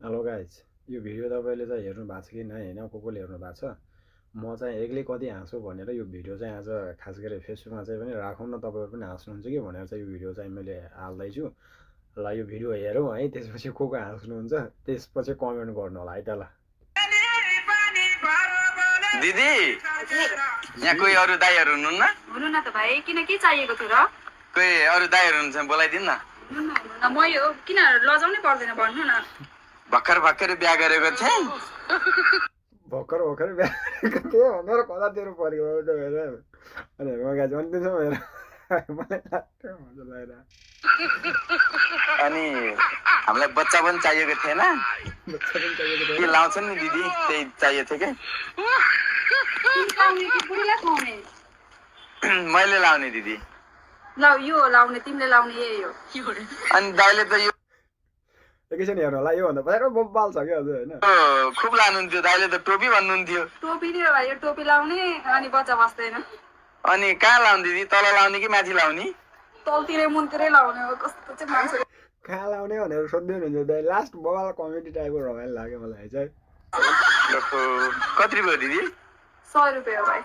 Hello guys, यो video तपाईँले चाहिँ हेर्नु भएको छ कि नै होइन, कसले हेर्नु भएको छ। म चाहिँ एक्लै कति हाँसु भनेर यो भिडियो चाहिँ आज खास गरी फेसबुकमा चाहिँ पनि राखौँ न, तपाईँहरू पनि हाँस्नुहुन्छ कि भनेर चाहिँ यो भिडियो चाहिँ मैले हाल्दैछु। ल यो भिडियो हेरौँ है, त्यसपछि को हाँस्नुहुन्छ त्यसपछि कमेन्ट गर्नु होला है त। ल दिदी यहाँ कोही अरू दाइहरू हुनुहुन्न? हुनु न त भाइ, किन के चाहिएको थियो र? कोही अरू दाइहरू हुनुहुन्छ बोलाइदिनु न। म यो किन लजाउनै पर्दैन, भन्नु न। भर्खर बिहा गरेको थिएँ। भर्खर बिहा गरेको थिएँ भनेर कतातिर परेको अनि म गाइज अनि त्यसो भएर मलाई लाग्थ्यो मजा लागेर। अनि हामीलाई बच्चा पनि चाहिएको थिएन, के लाउँछन् नि दिदी, त्यही चाहिएको थियो कि मैले लाउने दिदी। ल यो लाउने, तिमीले लाउने यही हो। अनि दाइले त यो एकैछिन हेर्नु होला, योभन्दा बाहिर बब्बाल छ क्या हजुर होइन। खुब लानुहुन्थ्यो, दाइले त टोपी भन्नुहुन्थ्यो। टोपी नि भाइ, यो टोपी लाउने अनि बच्चा बस्दैन। अनि कहाँ लाउने दिदी, तल लाउने कि माथि लाउने? तलतिरै मुनतिरै लाउने हो। कस्तो चाहिँ मान्छे कहाँ लाउने भनेर सोध्दै हुनुहुन्छ दाइ। लास्ट बबाल कमेडी टाइपको रमाइलो लाग्यो मलाई चाहिँ। कति रुपियाँ दिदी? 100 रुपियाँ भाइ।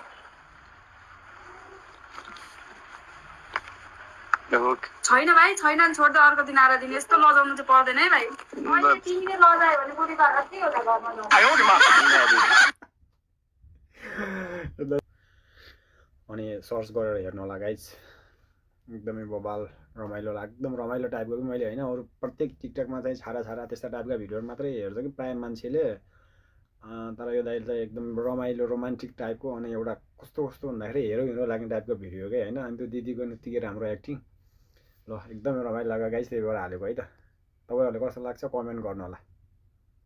छैन भाइ, छैन नि छोड्दा अर्को दिन आएर दिने। यस्तो लजाउनु चाहिँ पर्दैन है भाइ। अहिले तिमीले लजायो भने बुढी बाबा के होला घरमा। अनि सर्च गरेर हेर्नु होला गाइज, एकदमै बबाल रमाइलो एकदम रमाइलो टाइपको पनि मैले होइन, अरू प्रत्येक टिकटकमा चाहिँ छाडा त्यस्ता टाइपका भिडियोहरू मात्रै हेर्छ कि प्रायः मान्छेले। तर यो दाइले चाहिँ एकदम रमाइलो रोमान्टिक टाइपको, अनि एउटा कस्तो भन्दाखेरि हिरो लाग्ने टाइपको भिडियो क्या होइन। अनि त्यो दिदीको यत्तिकै राम्रो एक्टिङ, ल एकदमै रमाइलो लाग्यो गाइज, त्यही भएर हालेको है त। तपाईँहरूले कस्तो लाग्छ कमेन्ट गर्नु होला।